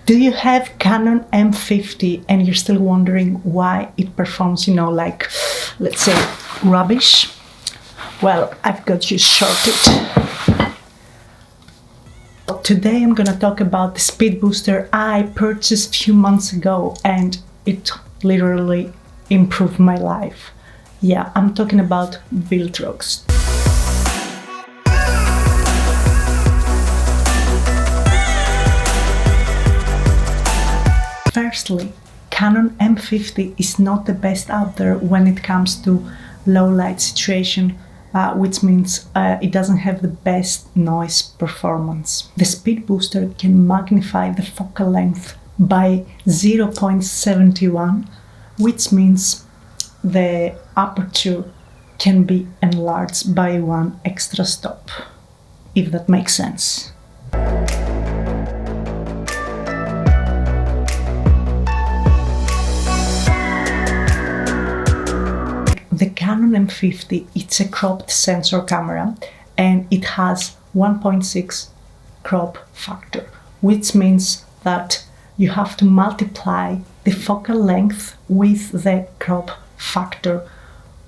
Do you have Canon M50 and you're still wondering why it performs, like, let's say, rubbish? Well, I've got you sorted. Today I'm gonna talk about the speed booster I purchased a few months ago and it literally improved my life. Yeah, I'm talking about Viltrox. Firstly, Canon M50 is not the best out there when it comes to low light situation, which means it doesn't have the best noise performance. The speed booster can magnify the focal length by 0.71, which means the aperture can be enlarged by one extra stop, if that makes sense. The Canon M50, it's a cropped sensor camera and it has 1.6 crop factor, which means that you have to multiply the focal length with the crop factor.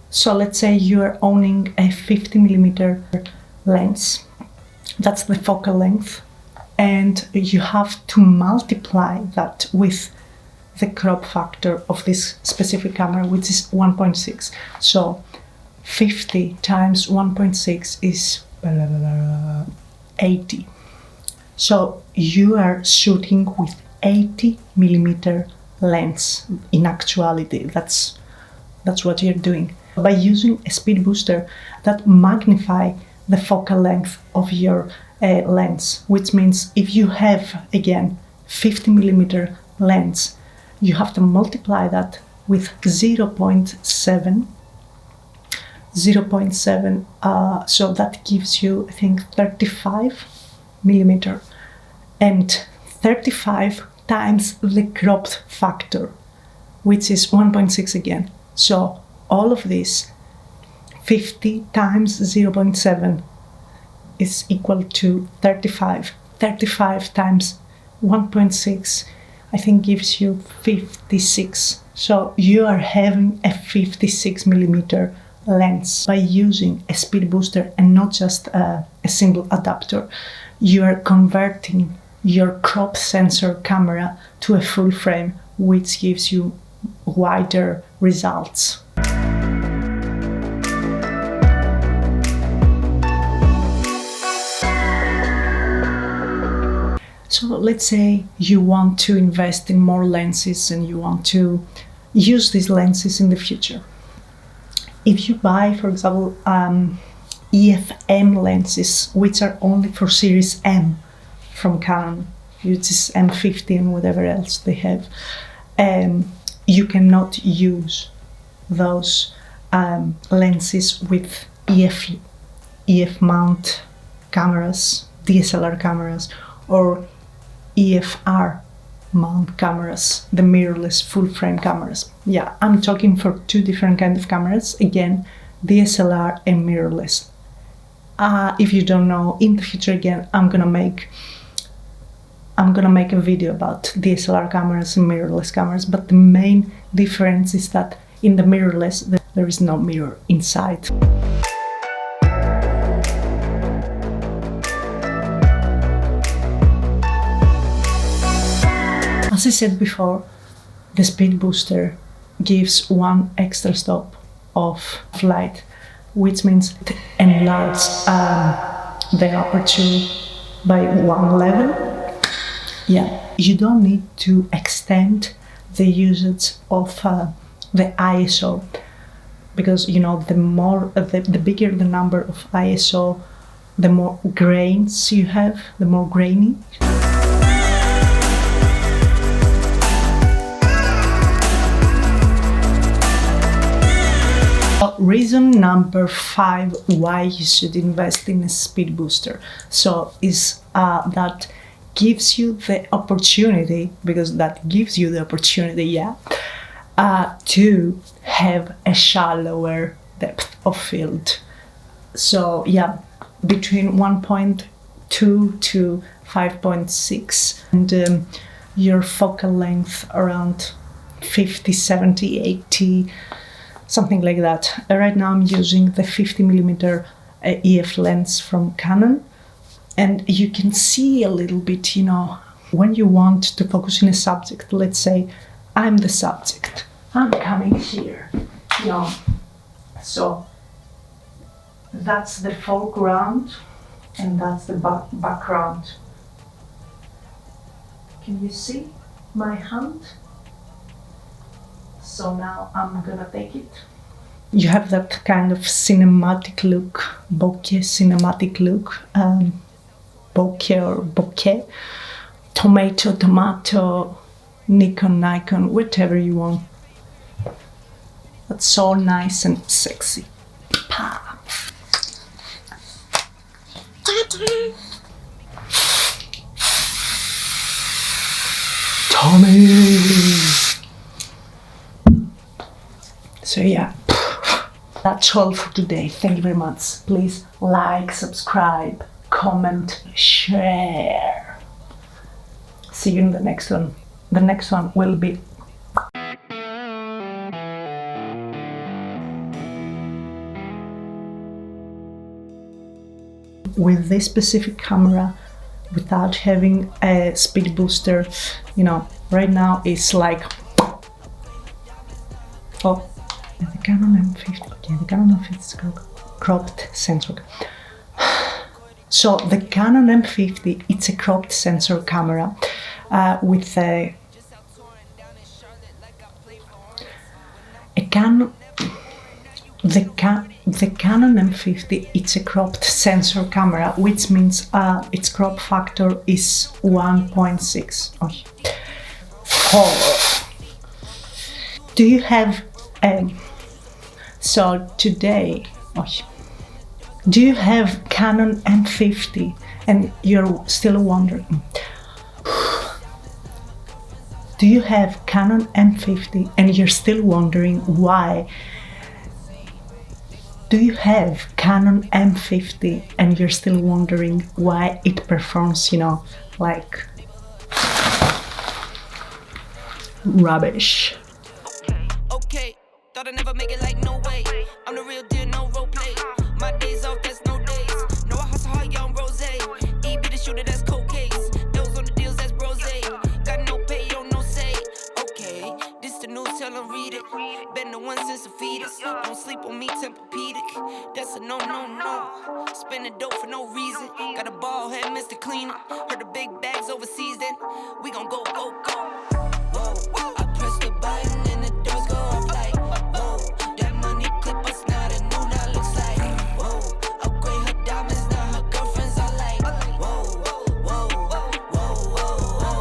So let's say you're owning a 50mm lens, that's the focal length, and you have to multiply that with the crop factor of this specific camera, which is 1.6. So 50 times 1.6 is 80. So you are shooting with 80mm lens in actuality. That's what you're doing. By using a speed booster that magnify the focal length of your lens, which means if you have, again, 50mm lens, you have to multiply that with 0.7, so that gives you, I think, 35mm, and 35 times the cropped factor, which is 1.6 again. So all of this, 50 times 0.7 is equal to 35. 35 times 1.6, I think, gives you 56. So you are having a 56mm lens by using a speed booster and not just a simple adapter. You are converting your crop sensor camera to a full frame, which gives you wider results. So let's say you want to invest in more lenses and you want to use these lenses in the future. If you buy, for example, EF-M lenses, which are only for Series M from Canon, which is M50 and whatever else they have, you cannot use those lenses with EF mount cameras, DSLR cameras, or EFR mount cameras, the mirrorless full frame cameras. Yeah, I'm talking for two different kinds of cameras, again, DSLR and mirrorless. If you don't know, in the future, again, I'm gonna make a video about DSLR cameras and mirrorless cameras, but the main difference is that in the mirrorless there is no mirror inside. As I said before, the speed booster gives one extra stop of light, which means it enlarges the aperture by one level. Yeah, you don't need to extend the usage of the ISO, because the bigger the number of ISO, the more grains you have, the more grainy. Reason number 5 why you should invest in a speed booster is that gives you the opportunity, to have a shallower depth of field. So yeah, between 1.2 to 5.6, and your focal length around 50, 70, 80, something like that. Right now I'm using the 50mm EF lens from Canon, and you can see a little bit, you know, when you want to focus in a subject. Let's say I'm the subject, I'm coming here, you know, so that's the foreground and that's the background. Can you see my hand? So now I'm gonna take it. You have that kind of cinematic look, bokeh cinematic look, bokeh or bokeh, tomato, Nikon, whatever you want. That's so nice and sexy. Pa. Tommy! So yeah, that's all for today. Thank you very much. Please like, subscribe, comment, share. See you in the next one. The next one will be with this specific camera, without having a speed booster. You know, right now it's like, oh, the Canon M50. Okay, the Canon M50 is cropped sensor. So the Canon M50, it's a cropped sensor camera with a Canon. The Canon M50, it's a cropped sensor camera, which means its crop factor is 1.6. Oh. Do you have so today, do you have Canon M50 and you're still wondering? Do you have Canon M50 and you're still wondering why? Do you have Canon M50 and you're still wondering why it performs, you know, like rubbish? Okay, thought I'd never make it, like no way. I'm the real deal, no role play. My days off, that's no days. No, I hustle hard, young rose. E be the shooter, that's cold case. Those on the deals, that's brose. Got no pay, yo, no say. Okay, this the news, tell them read it. Been the one since the fetus. Don't sleep on me, Tempur-Pedic. That's a no. Spending dope for no reason. Got a ball head, Mr. Cleaner. Heard the big bags overseas, then we gon' go. Whoa.